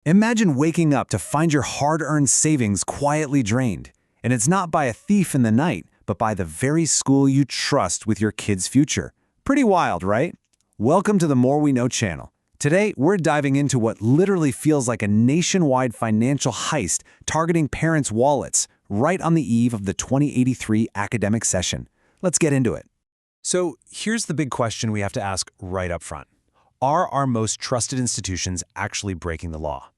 Imagine waking up to find your hard-earned savings quietly drained. And it's not by a thief in the night, but by the very school you trust with your kid's future. Pretty wild, right? Welcome to the More We Know channel. Today, we're diving into what literally feels like a nationwide financial heist targeting parents' wallets right on the eve of the 2083 academic session. Let's get into it. So here's the big question we have to ask right up front. Are our most trusted institutions actually breaking the law?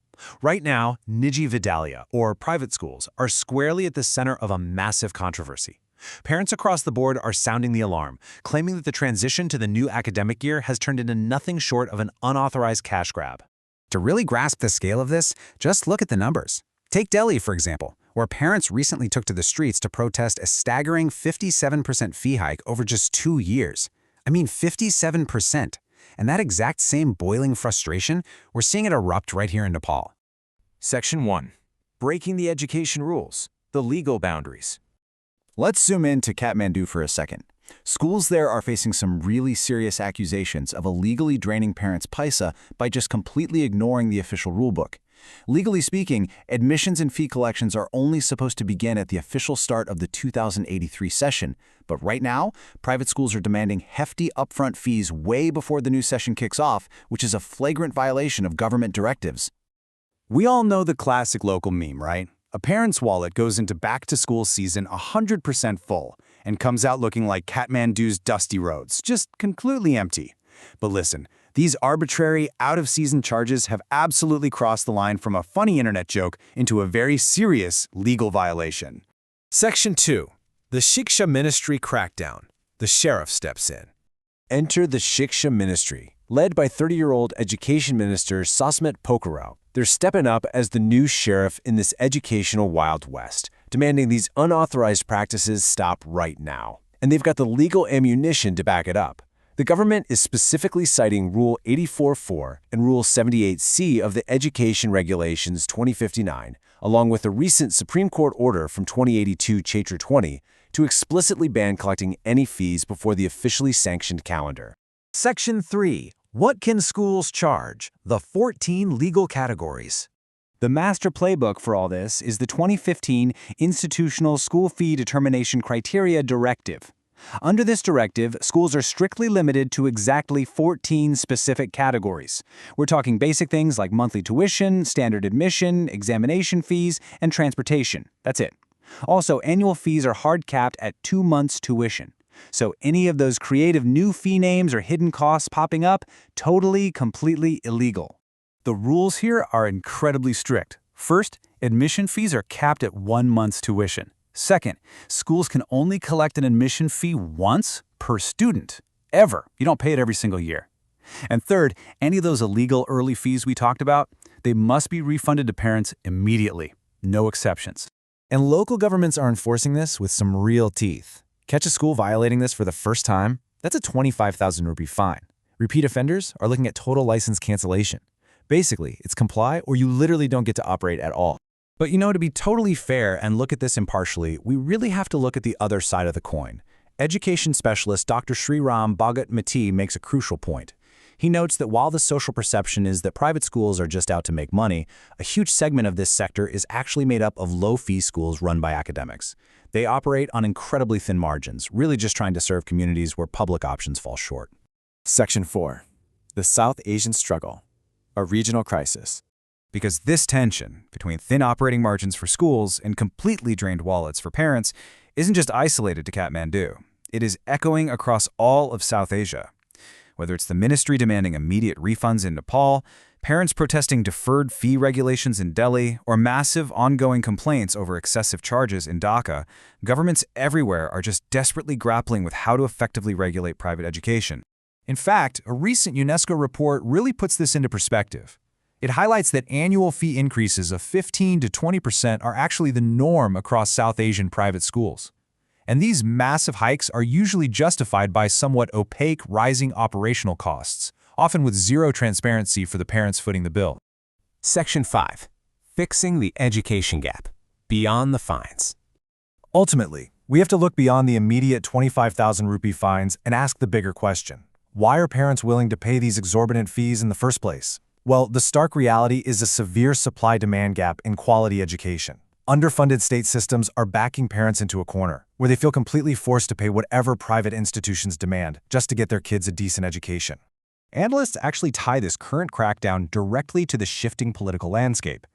Right now, Niji Vidyalaya, or private schools, are squarely at the center of a massive controversy. Parents across the board are sounding the alarm, claiming that the transition to the new academic year has turned into nothing short of an unauthorized cash grab. To really grasp the scale of this, just look at the numbers. Take Delhi, for example, where parents recently took to the streets to protest a staggering 57% fee hike over just 2 years. I mean, 57%. And that exact same boiling frustration, we're seeing it erupt right here in Nepal. Section 1. Breaking the education rules, the legal boundaries. Let's zoom in to Kathmandu for a second. Schools there are facing some really serious accusations of illegally draining parents' paisa by just completely ignoring the official rulebook. Legally speaking, admissions and fee collections are only supposed to begin at the official start of the 2083 session. But right now, private schools are demanding hefty upfront fees way before the new session kicks off, which is a flagrant violation of government directives. We all know the classic local meme, right? A parent's wallet goes into back-to-school season 100% full and comes out looking like Kathmandu's dusty roads, just completely empty. But listen, these arbitrary, out-of-season charges have absolutely crossed the line from a funny internet joke into a very serious legal violation. Section 2. The Shiksha Ministry Crackdown. The sheriff steps in. Enter the Shiksha Ministry, led by 30-year-old Education Minister Sasmet Pokharel. They're stepping up as the new sheriff in this educational Wild West, demanding these unauthorized practices stop right now. And they've got the legal ammunition to back it up. The government is specifically citing Rule 84.4 and Rule 78C of the Education Regulations 2059, along with a recent Supreme Court order from 2082 Chaitra 20, to explicitly ban collecting any fees before the officially sanctioned calendar. Section 3. What can schools charge? The 14 legal categories. The master playbook for all this is the 2015 Institutional School Fee Determination Criteria Directive. Under this directive, schools are strictly limited to exactly 14 specific categories. We're talking basic things like monthly tuition, standard admission, examination fees, and transportation. That's it. Also, annual fees are hard capped at 2 months' tuition. So any of those creative new fee names or hidden costs popping up, totally, completely illegal. The rules here are incredibly strict. First, admission fees are capped at 1 month's tuition. Second, schools can only collect an admission fee once per student, ever. You don't pay it every single year. And third, any of those illegal early fees we talked about, they must be refunded to parents immediately. No exceptions. And local governments are enforcing this with some real teeth. Catch a school violating this for the first time, that's a 25,000 rupee fine. Repeat offenders are looking at total license cancellation. Basically, it's comply or you literally don't get to operate at all. But to be totally fair and look at this impartially, we really have to look at the other side of the coin. Education specialist Dr. Sriram Bhagat Mati makes a crucial point. He notes that while the social perception is that private schools are just out to make money, a huge segment of this sector is actually made up of low-fee schools run by academics. They operate on incredibly thin margins, really just trying to serve communities where public options fall short. Section 4. The South Asian Struggle, a regional crisis. Because this tension between thin operating margins for schools and completely drained wallets for parents isn't just isolated to Kathmandu. It is echoing across all of South Asia. Whether it's the ministry demanding immediate refunds in Nepal, parents protesting deferred fee regulations in Delhi, or massive ongoing complaints over excessive charges in Dhaka, governments everywhere are just desperately grappling with how to effectively regulate private education. In fact, a recent UNESCO report really puts this into perspective. It highlights that annual fee increases of 15 to 20% are actually the norm across South Asian private schools. And these massive hikes are usually justified by somewhat opaque rising operational costs, often with zero transparency for the parents footing the bill. Section 5. Fixing the education gap. Beyond the fines. Ultimately, we have to look beyond the immediate 25,000 rupee fines and ask the bigger question. Why are parents willing to pay these exorbitant fees in the first place? Well, the stark reality is a severe supply-demand gap in quality education. Underfunded state systems are backing parents into a corner, where they feel completely forced to pay whatever private institutions demand just to get their kids a decent education. Analysts actually tie this current crackdown directly to the shifting political landscape.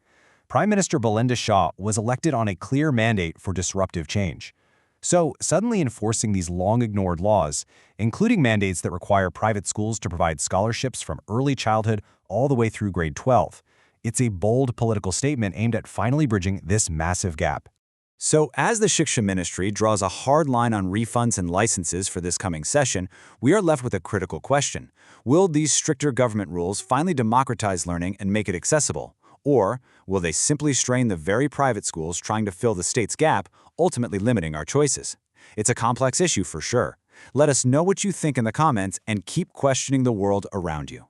Prime Minister Shah was elected on a clear mandate for disruptive change. So, suddenly enforcing these long-ignored laws, including mandates that require private schools to provide scholarships from early childhood all the way through grade 12, it's a bold political statement aimed at finally bridging this massive gap. So, as the Shiksha Ministry draws a hard line on refunds and licenses for this coming session, we are left with a critical question. Will these stricter government rules finally democratize learning and make it accessible? Or will they simply strain the very private schools trying to fill the state's gap, ultimately limiting our choices? It's a complex issue for sure. Let us know what you think in the comments and keep questioning the world around you.